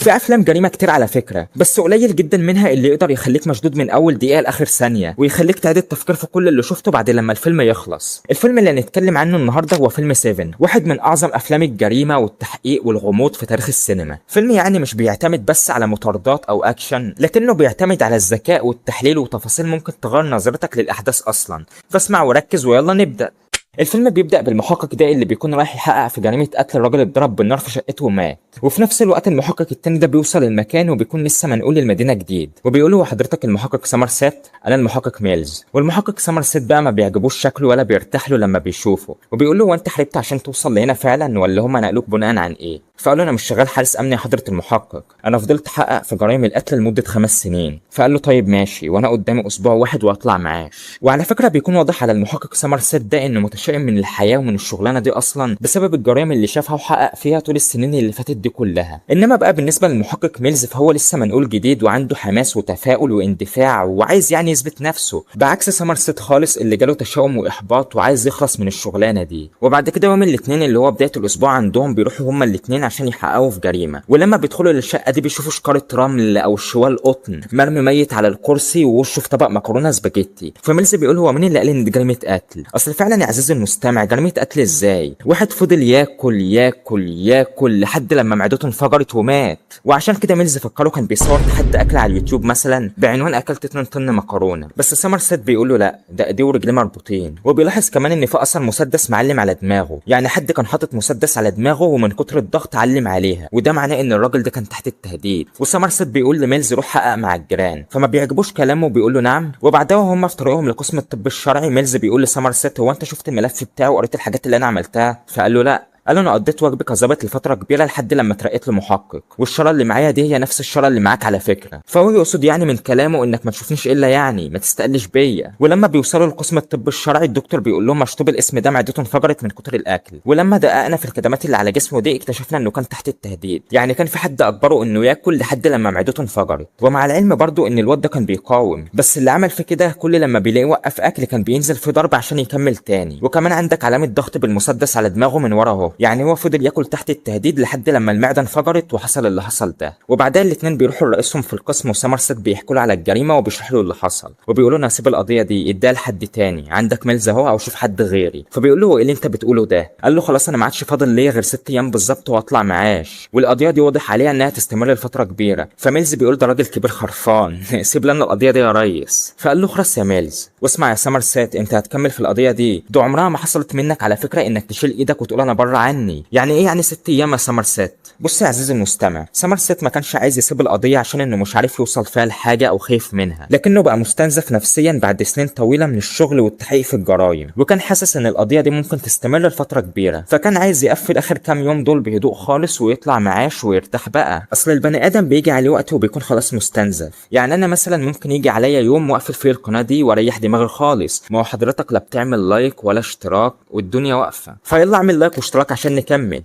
في افلام جريمه كتير على فكره، بس قليل جدا منها اللي يقدر يخليك مشدود من اول دقيقه لاخر ثانيه ويخليك تعيد التفكير في كل اللي شفته بعد لما الفيلم يخلص. الفيلم اللي هنتكلم عنه النهارده هو فيلم 7، واحد من اعظم افلام الجريمه والتحقيق والغموض في تاريخ السينما. فيلم يعني مش بيعتمد بس على مطاردات او اكشن، لكنه بيعتمد على الذكاء والتحليل وتفاصيل ممكن تغير نظرتك للاحداث اصلا. فاسمع وركز ويلا نبدا. الفيلم بيبدأ بالمحقق ده اللي بيكون رايح يحقق في جريمة قتل الراجل اتضرب بالنار في شقته ومات، وفي نفس الوقت المحقق التاني ده بيوصل المكان وبيكون لسه منقول للمدينة جديد، وبيقول له حضرتك المحقق سمرسيت؟ انا المحقق ميلز. والمحقق سمرسيت بقى ما بيعجبوش شكله ولا بيرتاح له لما بيشوفه، وبيقول له هو انت حاربت عشان توصل لهنا فعلا ولا هم نقلوك بناء عن ايه؟ فقال له انا مش شغال حارس امني يا حضرة المحقق، انا فضلت احقق في جرائم القتل لمدة 5 سنين. فقال له طيب ماشي، وانا قدامي اسبوع واحد واطلع معاش. وعلى فكرة بيكون واضح على المحقق سمرسيت ده انه متشائم من الحياة ومن الشغلانه دي اصلا بسبب الجرائم اللي شافها وحقق فيها طول السنين اللي فاتت دي كلها. انما بقى بالنسبه للمحقق ميلز فهو لسه منقول جديد وعنده حماس وتفاؤل واندفاع وعايز يعني يثبت نفسه، بعكس سمرسيت خالص اللي جاله تشاؤم واحباط وعايز يخلص من الشغلانه دي. وبعد كده يوم الاثنين اللي هو بدايه الاسبوع عندهم بيروحوا هما الاثنين عشان يحققوا في جريمه، ولما بيدخلوا للشقه دي بيشوفوا شكاره رمل او شوال قطن مرمي ميت على الكرسي ووشه في طبق مكرونه سباجيتي. فميلز بيقول هو مين اللي قال ان دي جريمه قتل؟ اصل فعلا يا عزيزي المستمع جريمه قتل ازاي؟ واحد فضل ياكل ياكل ياكل لحد لما معدته انفجرت ومات. وعشان كده ميلز فكره كان بيصور تحدي اكل على اليوتيوب مثلا بعنوان اكلت 2 طن مكرونه، بس سمرسيت بيقول له لا ده ايديه ورجليه مربوطين. وبيلاحظ كمان ان في اثر مسدس معلم على دماغه، يعني حد كان حاطط مسدس على دماغه ومن كتر الضغط علم عليها، وده معناه ان الراجل ده كان تحت التهديد. وسمرسيت بيقول لميلز روح حقق مع الجيران، فما بيعجبوش كلامه وبيقول له نعم. وبعدها وهم في طريقهم لقسم الطب الشرعي ميلز بيقول لسمرسيت هو انت شفت الملف بتاعه وقريت الحاجات اللي انا عملتها؟ فقال له لا. قال له انا قضيت واجبي كظابط لفتره كبيره لحد لما اترقيت لمحقق، والشاره اللي معايا دي هي نفس الشاره اللي معاك على فكره. فهو يقصد يعني من كلامه انك ما تشوفنيش الا يعني ما تستقلش بيا. ولما بيوصلوا لقسم الطب الشرعي الدكتور بيقول لهم مشطوب الاسم ده معدته انفجرت من كتر الاكل، ولما دققنا في الكدمات اللي على جسمه دي اكتشفنا انه كان تحت التهديد، يعني كان في حد اجبره انه ياكل لحد لما معدته انفجرت. ومع العلم برضو ان الواد ده كان بيقاوم، بس اللي عمل في كده كل لما بيلاقي وقف اكل كان بينزل في ضرب عشان يكمل تاني. وكمان عندك علامه ضغط بالمسدس على دماغه من ورا اهو، يعني هو فضل ياكل تحت التهديد لحد لما المعده انفجرت وحصل اللي حصل ده. وبعدها الاثنين بيروحوا لرئيسهم في القسم وسمرسيت بيحكوا له على الجريمه وبيشرح له اللي حصل، وبيقولوا له سيب القضيه دي اديها لحد تاني، عندك ميلز اهو او شوف حد غيري. فبيقول له ايه اللي انت بتقوله ده؟ قال له خلاص انا ما عادش فاضل ليا غير 6 ايام بالظبط واطلع معاش، والقضيه دي واضح عليها انها تستمر لفتره كبيره. فميلز بيقول ده راجل كبير خرفان سيب لنا القضيه دي يا ريس. فقال له خلاص يا ميلز، واسمع يا سمرسيت انت هتكمل في القضيه دي عمرها ما حصلت منك على فكره انك تشيل ايدك وتقول انا بره عني. يعني ايه يعني 6 ايام يا سمرسيت؟ بص يا عزيزي المستمع، سمرسيت ما كانش عايز يسيب القضيه عشان انه مش عارف يوصل فيها لحاجه او خايف منها، لكنه بقى مستنزف نفسيا بعد سنين طويله من الشغل والتحقيق في الجرايم، وكان حاسس ان القضيه دي ممكن تستمر لفتره كبيره، فكان عايز يقفل اخر كام يوم دول بهدوء خالص ويطلع معاش ويرتاح بقى. اصل البني ادم بيجي عليه وقت وبيكون خلاص مستنزف، يعني انا مثلا ممكن يجي عليا يوم واقفل فيه القناه دي واريح دماغي خالص، ما هو حضرتك لا بتعمل لايك ولا اشتراك والدنيا واقفه. فيلا اعمل لايك واشتراك عشان نكمل.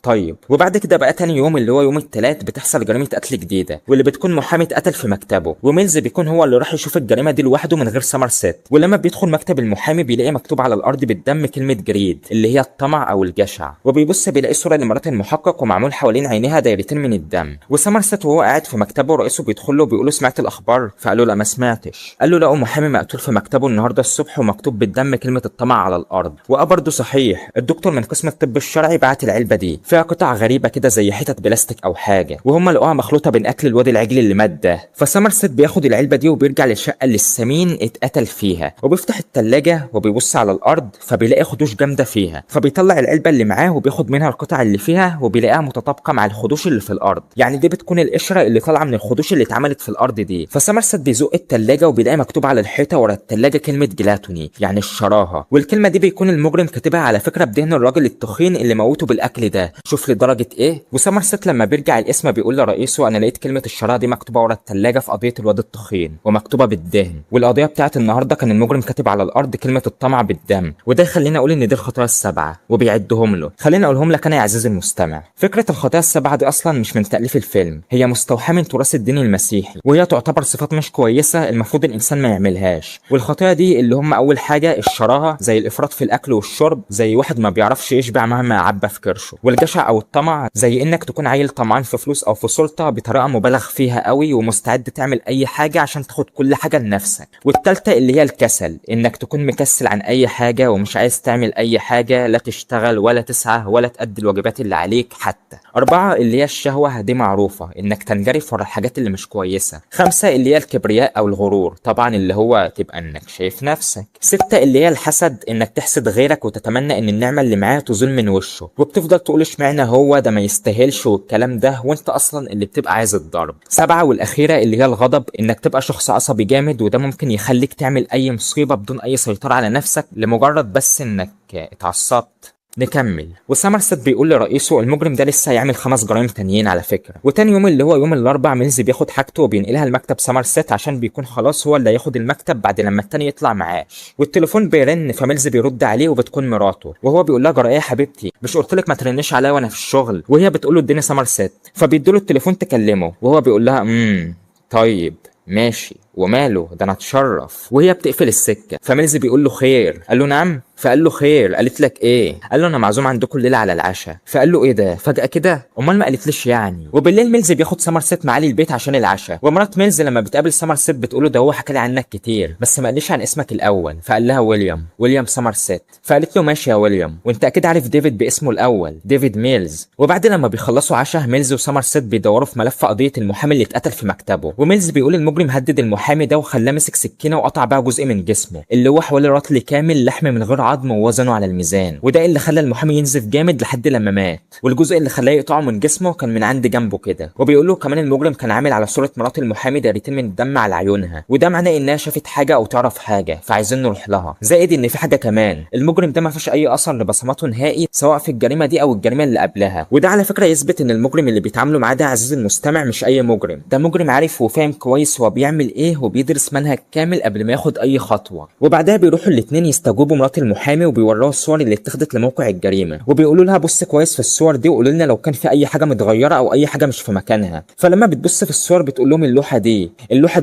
طيب وبعد كده بقى تاني يوم اللي هو يوم الثلاث بتحصل جريمه قتل جديده، واللي بتكون محامي اتقتل في مكتبه، وميلز بيكون هو اللي راح يشوف الجريمه دي لوحده من غير سمرسيت. ولما بيدخل مكتب المحامي بيلاقي مكتوب على الارض بالدم كلمه جريد اللي هي الطمع او الجشع، وبيبص بيلاقي صوره لمرات المحقق ومعمول حوالين عينيها دايرتين من الدم. وسمرسيت وهو قاعد في مكتبه رئيسه بيدخل له بيقول له سمعت الاخبار؟ فقال له لا ما سمعتش. قال له لقوا محامي مقتول في مكتبه النهارده الصبح ومكتوب بالدم كلمه الطمع على الارض. برضه صحيح الدكتور من قسم الطب الشرعي بعت العلبه دي فيها قطع غريبه كده زي حتت بلاستيك او حاجه، وهم لقوها مخلوطه بين اكل الواد العجل اللي مات ده. فسمرسيت بياخد العلبه دي وبيرجع للشقه اللي السمين اتقتل فيها، وبيفتح التلاجة وبيبص على الارض فبيلاقي خدوش جامده فيها، فبيطلع العلبه اللي معاه وبياخد منها القطع اللي فيها وبيلاقيها متطابقه مع الخدوش اللي في الارض، يعني دي بتكون القشره اللي طالعه من الخدوش اللي اتعملت في الارض دي. فسمرسيت بيزق التلاجة وبيلاقي مكتوب على الحيطه ورا التلاجة كلمه جلاتوني يعني الشراهه، والكلمه دي بيكون المجرم كاتبها على فكره بدهن الراجل التخين اللي موته بالاكل ده، شوف لدرجه ايه. وسمرسيت لما بيرجع الاسم بيقول لرئيسه انا لقيت كلمه الشراهه دي مكتوبه ورا التلاجة في قضيه الواد التخين ومكتوبه بالدهن، والقضيه بتاعت النهارده كان المجرم كاتب على الارض كلمه الطمع بالدم، وده يخلينا اقول ان دي الخطايا ال7 وبيعدهم له. خلينا اقولهم لك انا يا عزيزي المستمع، فكره الخطايا ال7 دي اصلا مش من تاليف الفيلم، هي مستوحاه من تراث الدين المسيحي، وهي تعتبر صفات مش كويسه المفروض الانسان ما يعملهاش. والخطايا دي اللي هم اول حاجه الشراهه زي الافراط في الاكل والشرب، زي واحد ما بيعرفش يشبع مهما عبى في كرشه، والجشع الجشع او الطمع زي انك تكون عيل طمعان في فلوس او في سلطه بطريقه مبالغ فيها قوي ومستعد تعمل اي حاجه عشان تاخد كل حاجه لنفسك. والتالتة اللي هي الكسل، انك تكون مكسل عن اي حاجه ومش عايز تعمل اي حاجه، لا تشتغل ولا تسعى ولا تأدي الواجبات اللي عليك حتى. 4 اللي هي الشهوه، دي معروفه انك تنجرف ورا الحاجات اللي مش كويسه. 5 اللي هي الكبرياء او الغرور، طبعا اللي هو تبقى انك شايف نفسك. 6 اللي هي الحسد، انك تحسد غيرك وتتمنى ان النعمه اللي معاه تزول من وشه وبتفضل تقول اشمعنى هو ده ما يستاهلش والكلام ده وانت اصلا اللي بتبقى عايز الضرب. 7 والاخيره اللي هي الغضب، انك تبقى شخص عصبي جامد وده ممكن يخليك تعمل اي مصيبه بدون اي سيطره على نفسك لمجرد بس انك اتعصبت. نكمل. وسامرست بيقول لرئيسه المجرم ده لسه هيعمل 5 جرائم تانيين على فكره. وتاني يوم اللي هو يوم الاربع ميلز بياخد حاجته وبينقلها لمكتب سامرست عشان بيكون خلاص هو اللي هياخد المكتب بعد لما التاني يطلع معاش. والتليفون بيرن فميلز بيرد عليه وبتكون مراته وهو بيقول لها جرى ايه يا حبيبتي، مش قلت لك ما ترنش عليا وانا في الشغل؟ وهي بتقول له اديني سامرست، فبيديله التليفون تكلمه وهو بيقول لها طيب ماشي وماله ده انا اتشرف. وهي بتقفل السكه فميلز بيقول له خير، قال له نعم، فقال له خير، قالت لك ايه؟ قال له انا معزوم عندكم الليله على العشاء. فقال له ايه ده فجاه كده، امال ما قالتليش يعني؟ وبالليل ميلز بياخد سامرست معاه البيت عشان العشاء. ومرات ميلز لما بتقابل سامرست بتقول له ده هو حكى لي عنك كتير بس ما قاليش عن اسمك الاول. فقال لها ويليام سامرست. فقالت له ماشي يا ويليام، وانت اكيد عارف ديفيد باسمه الاول، ديفيد ميلز. وبعد لما بيخلصوا عشاء ميلز وسامرست بيدوروا في ملف قضيه المحامي اللي اتقتل في مكتبه. وميلز بيقول المجرم هدد المحامي ده وخلاه مسك سكينه وقطع بقى جزء من جسمه اللي هو حوالي رطل كامل لحم من غير عظم ووزنه على الميزان. وده اللي خلى المحامي ينزف جامد لحد لما مات. والجزء اللي خلاه يقطعه من جسمه كان من عند جنبه كده. وبيقول له كمان المجرم كان عامل على صوره مرات المحامي دايرتين من الدم على عيونها، وده معناه انها شافت حاجه او تعرف حاجه فعايزين نروح لها. زائد ان في حاجه كمان، المجرم ده ما فيش اي اثر لبصماته نهائي سواء في الجريمه دي او الجريمه اللي قبلها. وده على فكره يثبت ان المجرم اللي بيتعاملوا معاه ده عزيزي المستمع مش اي مجرم، ده مجرم عارف وفاهم كويس هو بيعمل ايه وبيدرس منهج كامل قبل ما ياخد اي خطوه. وبعدها بيروحوا الاثنين يستجوبوا مرات المحامي وبيوروها الصور اللي اتخذت لموقع الجريمه وبيقولوا لها بص كويس في الصور دي وقولوا لنا لو كان في اي حاجه متغيره او اي حاجه مش في مكانها. فلما بتبص في الصور بتقول لهم اللوحه دي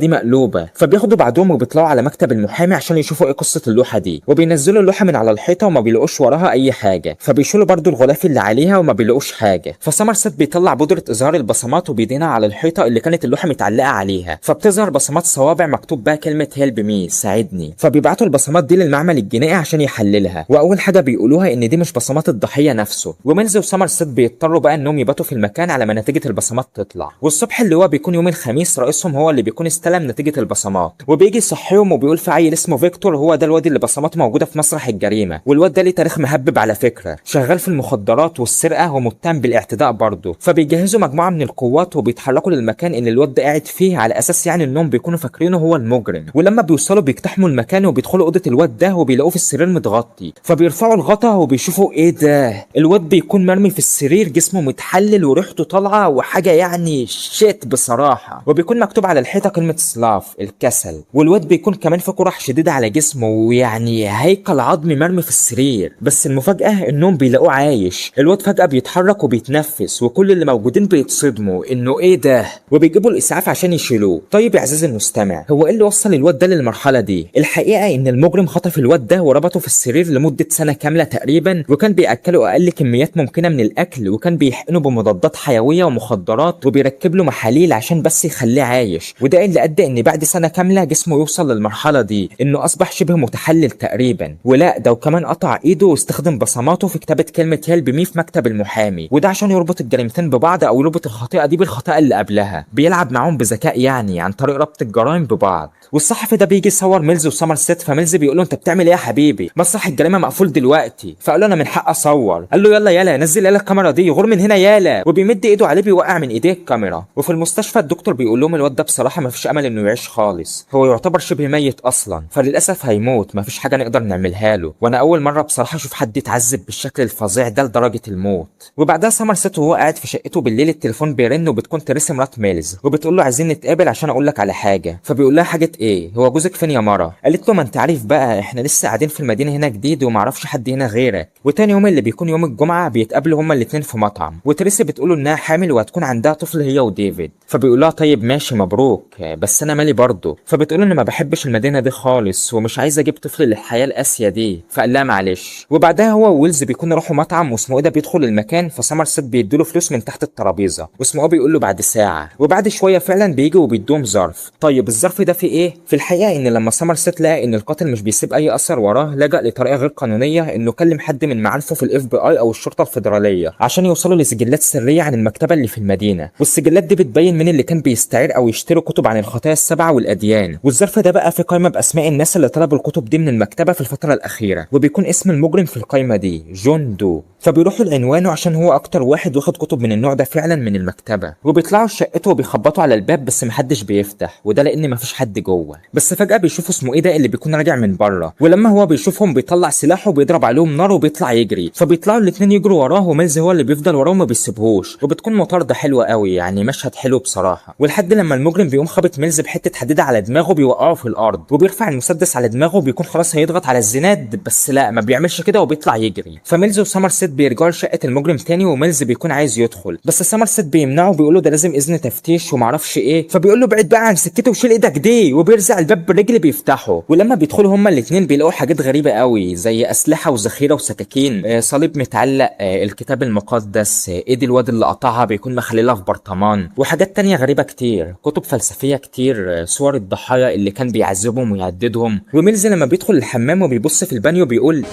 مقلوبه. فبياخدوا بعضهم وبيطلعوا على مكتب المحامي عشان يشوفوا ايه قصه اللوحه دي، وبينزلوا اللوحه من على الحيطه وما بيلاقوش وراها اي حاجه. فبيشيلوا برضو الغلاف اللي عليها وما بيلاقوش حاجه. فسامرست بيطلع بودره اظهار البصمات وبيدينها على الحيطه اللي كانت اللوحه متعلقه عليها، فبتظهر بصمات صوابع مكتوب بها كلمه هيلب مي، ساعدني. فبيبعتوا البصمات دي للمعمل الجنائي عشان يحللها. واول حاجه بيقولوها ان دي مش بصمات الضحيه نفسه. وميلز وسامرست بيضطروا بقى انهم يباتوا في المكان على ما نتيجه البصمات تطلع. والصبح اللي هو بيكون يوم الخميس رئيسهم هو اللي بيكون استلم نتيجه البصمات وبيجي يصحيهم وبيقول في عيل اسمه فيكتور هو ده الواد اللي بصماته موجوده في مسرح الجريمه. والواد ده ليه تاريخ مهبب على فكره، شغال في المخدرات والسرقه ومتهم بالاعتداء برضه. فبيجهزوا مجموعه من القوات وبيتحركوا للمكان اللي الواد ده قاعد فيه على اساس يعني انهم بيكونوا فاكرينه هو المجرم. ولما بيوصلوا بيقتحموا المكان وبيدخلوا اوضه الواد ده وبيلاقوه في السرير متغطي. فبيرفعوا الغطا وبيشوفوا ايه ده، الواد بيكون مرمي في السرير جسمه متحلل وريحته طالعه وحاجه يعني شيت بصراحه. وبيكون مكتوب على الحيطه كلمه سلاف، الكسل. والواد بيكون كمان في قرح شديده على جسمه ويعني هيكل عظمي مرمي في السرير. بس المفاجاه انهم بيلاقوه عايش. الواد فجاه بيتحرك وبيتنفس وكل اللي موجودين بيتصدموا انه ايه ده، وبيجيبوا الاسعاف عشان يشيلوه. طيب يا عزيزي المستمع، هو ايه اللي وصل الواد ده للمرحله دي؟ الحقيقه ان المجرم خطف الواد ده وربطه في السرير لمده سنه كامله تقريبا، وكان بياكله اقل كميات ممكنه من الاكل، وكان بيحقنه بمضادات حيويه ومخدرات وبيركب له محاليل عشان بس يخليه عايش. وده اللي ادى ان بعد سنه كامله جسمه يوصل للمرحله دي انه اصبح شبه متحلل تقريبا. ولا ده وكمان قطع ايده واستخدم بصماته في كتابه كلمه هيلب مي في مكتب المحامي، وده عشان يربط الجريمتين ببعض او يربط الخطيئه دي بالخطيئه اللي قبلها. بيلعب معاهم بذكاء يعني عن طريق ربط الجرائم ببعض. والصحفي ده بيجي يصور ميلز وسامرست، فميلز بيقول له انت بتعمل ايه يا حبيبي؟ مسرح الجريمه مقفول دلوقتي. فقال له انا من حق اصور. قال له يلا نزل الكاميرا دي، غور من هنا يالا. وبيمد ايده عليه بيوقع من ايديه الكاميرا. وفي المستشفى الدكتور بيقول لهم الواد ده بصراحه ما فيش امل انه يعيش خالص، هو يعتبر شبه ميت اصلا، فللاسف هيموت، ما فيش حاجه نقدر نعملها له. وانا اول مره بصراحه اشوف حد يتعذب بالشكل الفظيع ده لدرجه الموت. وبعدها سامرست وهو قاعد في شقته بالليل التليفون بيرن وبتكون تريسي مرات ميلز وبتقول له عايزين نتقابل عشان اقول لك على حاجه. فبيقول لها حاجه ايه؟ هو جوزك فين يا مره؟ قالت له ما انت عارف بقى احنا لسه قاعدين في المدينه هنا جديد وما اعرفش حد هنا غيرك. وتاني يوم اللي بيكون يوم الجمعه بيتقابلوا هما الاتنين في مطعم، وتريسي بتقوله انها حامل وهتكون عندها طفل هي وديفيد. فبيقول لها طيب ماشي مبروك، بس انا مالي برضه. فبتقول ان ما بحبش المدينه دي خالص ومش عايزه اجيب طفل للحياه القاسيه دي. فقال لها معلش. وبعدها هو وويلز بيكونوا راحوا مطعم واسمه ايه ده بيدخل المكان، فسمرست بيديله فلوس من تحت الترابيزه، واسمه ايه بيقول له بعد ساعه. وبعد شويه فعلا بيجي وبيدوهم ظرف. طيب الظرف ده فيه ايه؟ في الحقيقه ان لما سمرست لقى ان القاتل مش بيسيب اي اثر وراه، لجأ لطريقه غير قانونيه انه كلم حد من معارفه في الاف بي اي او الشرطه الفيدراليه عشان يوصلوا لسجلات سريه عن المكتبه اللي في المدينه، والسجلات دي بتبين مين اللي كان بيستعير او يشتري كتب عن الخطايا السبعه والاديان. والظرف ده بقى في قائمه باسماء الناس اللي طلبوا الكتب دي من المكتبه في الفتره الاخيره، وبيكون اسم المجرم في القائمه دي جون دو. فبيروحوا لعنوانه عشان هو اكتر واحد واخد كتب من النوع ده فعلا من المكتبه، وبيطلعوا شقته وبيخبطوا على الباب بس محدش بيفتح، وده لان مفيش حد جوه. بس فجاه بيشوفوا اسمه ايه ده اللي بيكون راجع من بره، ولما هو بيشوفهم بيطلع سلاحه وبيضرب عليهم نار وبيطلع يجري. فبيطلعوا الاتنين يجروا وراه، وميلز هو اللي بيفضل وراه وما بيسيبهوش، وبتكون مطارده حلوه قوي، يعني مشهد حلو بصراحه. ولحد لما المجرم بيقوم خابط ميلز بحته حديده على دماغه بيوقعه في الارض، وبيرفع المسدس على دماغه وبيكون خلاص هيضغط على الزناد، بس لا ما بيعملش كده وبيطلع يجري. فميلز وسمرست بيرجعوا لشقه المجرم تاني، وميلز بيكون عايز يدخل بس سمرست بيمنعه وبيقول له ده لازم اذن تفتيش ومعرفش ايه. فبيقول له بعد بقى عن سكته وشيل ايدك دي، وبيرزع الباب بالرجل بيفتحه. ولما بيدخلوا هما الاثنين بيلاقوا حاجات غريبه قوي زي اسلحه وذخيره وسكاكين، صليب متعلق، الكتاب المقدس، ايد الواد اللي قطعها بيكون مخللها في برطمان، وحاجات تانية غريبه كتير، كتب فلسفيه كتير، صور الضحايا اللي كان بيعذبهم ويهددهم. وميلز لما بيدخل الحمام وبيبص في البانيو بيقول،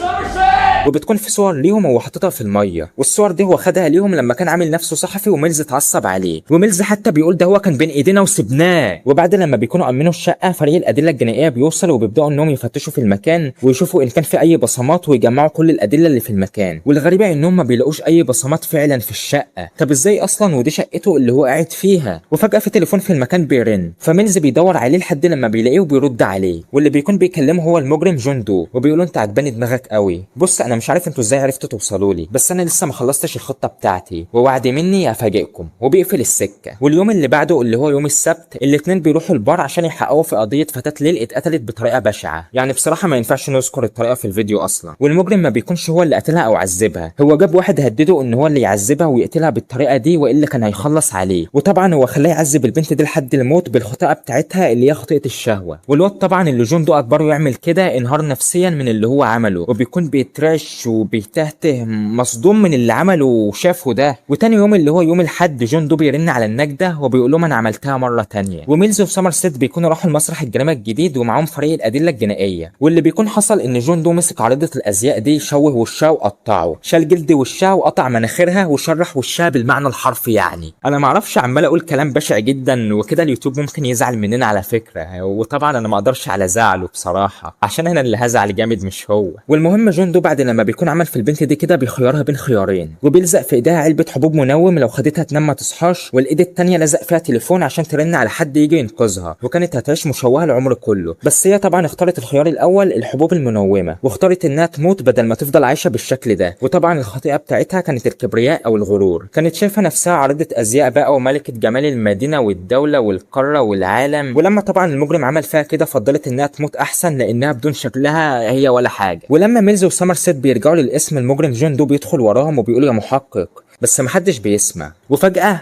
وبتكون في صور ليهم هو حاططها في الميه، والصور دي هو خدها ليهم لما كان عامل نفسه صحفي وميلز اتعصب عليه. وميلز حتى بيقول ده هو كان بين ايدينا وسبناه. وبعد لما بيكونوا امنوا الشقه فريق الادله الجنائيه بيوصل وبيبداوا انهم يفتشوا في المكان ويشوفوا ان كان في اي بصمات ويجمعوا كل الادله اللي في المكان. والغريبه انهم ما بيلاقوش اي بصمات فعلا في الشقه. طب ازاي اصلا ودي شقته اللي هو قاعد فيها؟ وفجاه في تليفون في المكان بيرن، فميلز بيدور عليه لحد لما بيلاقيه وبيرد عليه، واللي بيكون بيكلمه هو المجرم جون دو، وبيقول له انت عجباني دماغك قوي، بص انا مش عارف انتوا ازاي عرفتوا توصلوا لي، بس انا لسه ما خلصتش الخطه بتاعتي ووعد مني افاجئكم. وبيقفل السكه. واليوم اللي بعده اللي هو يوم السبت الاثنين بيروحوا البار عشان يحققوا في قضيه فتاه ليل اتقتلت بطريقه بشعه، يعني بصراحه ما ينفعش نذكر الطريقه في الفيديو اصلا. والمجرم ما بيكونش هو اللي قتلها او عذبها، هو جاب واحد هدده ان هو اللي يعذبها ويقتلها بالطريقه دي والا كان هيخلص عليه. وطبعا هو خلاه يعذب البنت دي لحد الموت بالخطأ بتاعتها اللي هي خطيئه الشهوه. والواد طبعا اللي جون دو اكبره يعمل كده انهار نفسيا من اللي هو عمله، وبيكون بيترعش وبيتهته مصدوم من اللي عمله وشافه ده. وتاني يوم اللي هو يوم الحد جون دو بيرن على النجده وبيقول لهم انا عملتها مره تانية. وميلز وسمرست بيكونوا راحوا المسرح الجريمه الجديد ومعاهم فريق الادله الجنائيه. واللي بيكون حصل ان جون دو مسك عارضه الازياء دي شوه وشها وقطعه، شال جلد وشها وقطع مناخيرها وشرح وشها بالمعنى الحرفي. يعني انا ما اعرفش عمال اقول كلام بشع جدا وكده اليوتيوب ممكن يزعل مننا على فكره، وطبعا انا ما اقدرش على زعله بصراحه عشان انا اللي هزعل جامد مش هو. والمهم جون دو بعد لما بيكون عمل في البنت دي كده بيخيرها بين خيارين، وبيلزق في ايديها علبه حبوب منوم لو خدتها تنام ما تصحاش، والايد التانيه لزق فيها تليفون عشان ترن على حد يجي ينقذها، وكانت هتعيش مشوهه العمر كله. بس هي طبعا اختارت الخيار الاول الحبوب المنومه، واختارت انها تموت بدل ما تفضل عايشه بالشكل ده. وطبعا الخطيئه بتاعتها كانت الكبرياء او الغرور، كانت شايفه نفسها عارضه ازياء بقى وملكه جمال المدينه والدوله والقاره والعالم. ولما طبعا المجرم عمل فيها كده فضلت انها تموت احسن لانها بدون شكلها هي ولا حاجه. ولما ميلز وسمرست بيرجعوا للاسم المجرم جون دو بيدخل وراهم وبيقول يا محقق، بس محدش بيسمع. وفجأة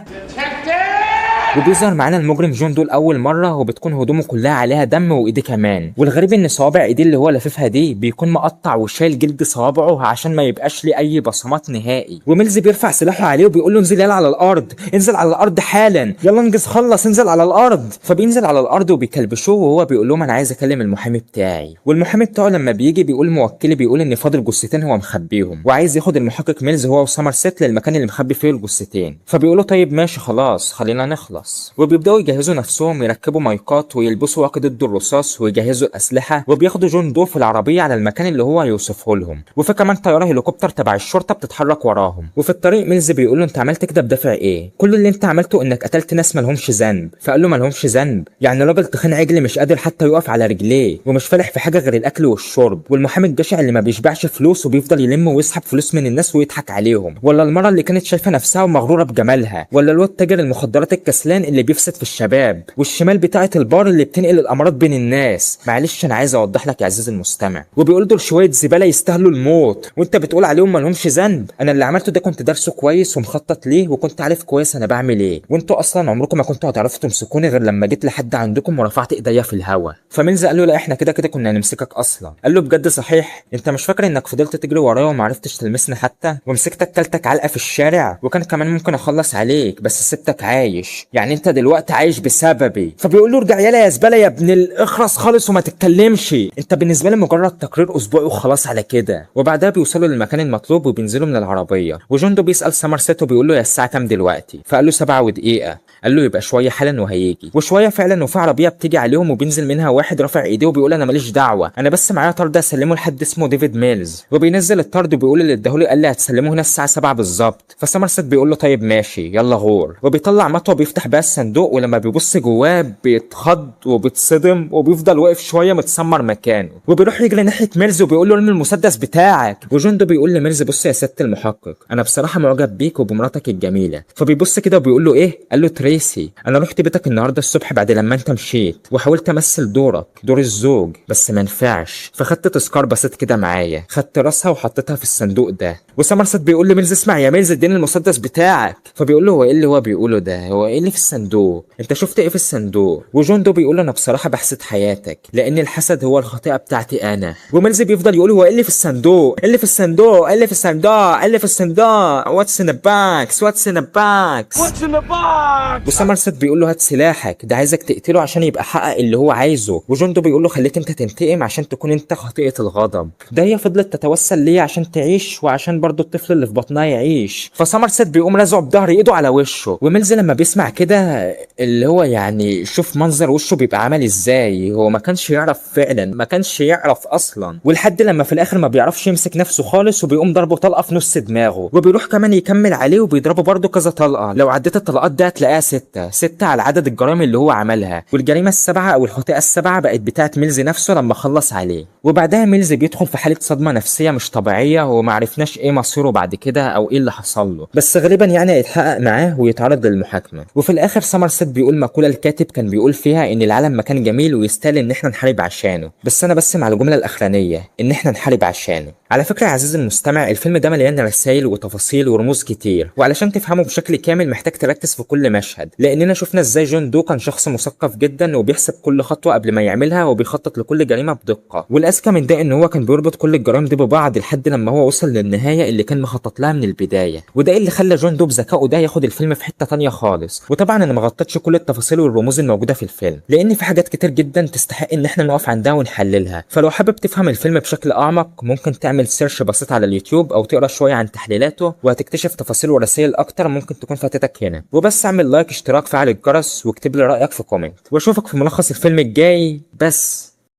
وبيظهر معانا المجرم جون دول اول مره، وبتكون هدومه كلها عليها دم وايديه كمان. والغريب ان صوابع ايديه اللي هو لاففها دي بيكون مقطع وشايل جلد صوابعه عشان ما يبقاش ليه اي بصمات نهائي. وميلز بيرفع سلاحه عليه وبيقول له انزل يلا على الارض، انزل على الارض حالا، يلا انجز خلص انزل على الارض. فبينزل على الارض وبيكلبشوه وهو بيقول لهم انا عايز اكلم المحامي بتاعي. والمحامي بتاعه لما بيجي بيقول موكلي بيقول ان فاضل جثتين هو مخبيهم، وعايز ياخد المحقق ميلز هو وسمرست للمكان اللي مخبي فيه الجثتين. فبيقولوا طيب ماشي خلاص خلينا نخلص. وبيبداوا يجهزوا نفسهم يركبوا مايكات ويلبسوا واقي ضد الرصاص ويجهزوا الاسلحه، وبياخدوا جون دو في العربيه على المكان اللي هو هيوصفه لهم. وفي كمان طياره هليكوبتر تبع الشرطه بتتحرك وراهم. وفي الطريق ميلز بيقول له انت عملت كده بدافع ايه؟ كل اللي انت عملته انك قتلت ناس مالهمش ذنب. فقال له مالهمش ذنب؟ يعني راجل تخين عجل مش قادر حتى يقف على رجليه ومش فالح في حاجه غير الاكل والشرب، والمحامي الجشع اللي ما بيشبعش فلوس وبيفضل يلم ويسحب فلوس من الناس ويضحك عليهم، ولا المره اللي كانت شايفه نفسها ومغروره بجمالها، ولا الواد تاجر المخدرات الكسلان الكسلان اللي بيفسد في الشباب، والشمال بتاعه البار اللي بتنقل الامراض بين الناس. معلش انا عايز اوضح لك يا عزيزي المستمع. وبيقول دول شويه زباله يستاهلوا الموت، وانت بتقول عليهم ما لهمش ذنب. انا اللي عملته ده كنت دارسه كويس ومخطط ليه، وكنت عارف كويس انا بعمل ايه، وانتوا اصلا عمركم ما كنتوا هتعرفوا تمسكوني غير لما جيت لحد عندكم ورفعت ايديا في الهوا. فميلز قال له لا احنا كده كده كنا هنمسكك اصلا. قال له بجد صحيح؟ انت مش فاكر انك فضلت تجري ورايا وما عرفتش تلمسني حتى، ومسكتك كلتك علقه في الشارع، وكان كمان ممكن اخلص عليك بس سبتك عايش، يعني انت دلوقتي عايش بسببي. فبيقول له ارجع يالا يا زباله يا ابن الاخرس خالص وما تتكلمش، انت بالنسبه لي مجرد تقرير اسبوعي وخلاص على كده. وبعدها بيوصلوا للمكان المطلوب وبينزلوا من العربيه، وجوندو بيسال سمرست وبيقول له يا الساعه كام دلوقتي؟ فقال له 7 ودقيقه. قال له يبقى شويه حالا وهيجي. وشويه فعلا وفي عربيه بتيجي عليهم وبينزل منها واحد رافع ايديه وبيقول انا ماليش دعوه، انا بس معايا طرد اسلمه لحد اسمه ديفيد ميلز. وبينزل الطرد وبيقول اللي اداهولي قال لي هتسلمه هنا الساعه 7 بالظبط. فسمرست بيقول له طيب ماشي يلا غور، وبيطلع مطوه بيفتح بيها الصندوق، ولما بيبص جواه بيتخض وبيتصدم وبيفضل واقف شويه متسمر مكانه، وبيروح يجري ناحيه ميلز وبيقول له ارمي المسدس بتاعك. وجوندو بيقول لميلز بص يا ست المحقق، انا بصراحه معجب بيك وبمراتك الجميله. فبيبص كده وبيقول له ايه؟ قال له تريسي، انا رحت بيتك النهارده الصبح بعد لما انت مشيت، وحاولت امثل دورك دور الزوج بس ما نفعش، فخدت تذكار بسيط كده معايا، خدت راسها وحطيتها في الصندوق ده. وسمرست بيقول لميلز اسمع يا ميلز اديني المسدس بتاعك. فبيقول له هو ايه اللي هو بيقوله ده؟ هو ايه اللي في الصندوق؟ انت شفت ايه في الصندوق؟ وجوندو بيقول له انا بصراحه بحسد حياتك لان الحسد هو الخطيئه بتاعتي انا. وميلز بيفضل يقول هو ايه اللي في الصندوق؟ ايه اللي في الصندوق؟ ايه اللي في الصندوق؟ ايه اللي في الصندوق؟ واتس ان ذا باكس؟ واتس ان ذا باكس؟ واتس ان ذا باكس؟ وسمرست بيقول له هات سلاحك، ده عايزك تقتله عشان يبقى حقق اللي هو عايزه. وجوندو بيقول له خليك انت تنتقم عشان تكون انت خطيئه الغضب. ده هي فضلت تتوسل ليه عشان تعيش وعشان برضو الطفل اللي في بطنها يعيش. فسمرست بيقوم رازعه بظهر ايده على وشه. وميلز لما بيسمع كده اللي هو يعني شوف منظر وشه بيبقى عامل ازاي، هو ما كانش يعرف فعلا، ما كانش يعرف اصلا، ولحد لما في الاخر ما بيعرفش يمسك نفسه خالص وبيقوم ضربه طلقه في نص دماغه، وبيروح كمان يكمل عليه وبيضربه برضه كذا طلقه. لو عديت الطلقات ده هتلاقيها 6 على عدد الجرائم اللي هو عملها، والجريمه السابعه او الخطيئه السابعه بقت بتاعه ميلز نفسه لما خلص عليه. وبعدها ميلز بيدخل في حاله صدمه نفسيه مش طبيعيه، وما عرفناش ايه مصيره بعد كده او ايه اللي حصل له، بس غالبا يعني هيتحقق معاه ويتعرض للمحاكمه. وفي الاخر سمرست بيقول مقوله الكاتب كان بيقول فيها ان العالم مكان جميل ويستاهل ان احنا نحارب عشانه، بس انا بس مع الجمله الاخرانيه ان احنا نحارب عشانه. على فكره يا عزيزي المستمع الفيلم ده مليان رسائل وتفاصيل ورموز كتير، وعلشان تفهمه بشكل كامل محتاج تركز في كل مشهد، لاننا شفنا ازاي جون دو كان شخص مثقف جدا وبيحسب كل خطوه قبل ما يعملها وبيخطط لكل جريمه بدقه. والاذكى من ده ان هو كان بيربط كل الجرائم دي ببعض لحد لما هو وصل للنهايه اللي كان مخطط لها من البدايه، وده اللي خلى جون دو بذكائه ده ياخد الفيلم في حته تانية خالص. وطبعا انا ما غطيتش كل التفاصيل والرموز الموجوده في الفيلم لان في حاجات كتير جدا تستحق ان احنا نقف عندها ونحللها، فلو حابب تفهم الفيلم بشكل اعمق ممكن تعمل سيرش بسيط على اليوتيوب او تقرا شويه عن تحليلاته وهتكتشف تفاصيل ورسائل اكتر ممكن تكون فاتتك هنا. وبس اعمل لايك اشتراك فعل الجرس واكتب لي رايك في كومنت، واشوفك في ملخص الفيلم الجاي. بس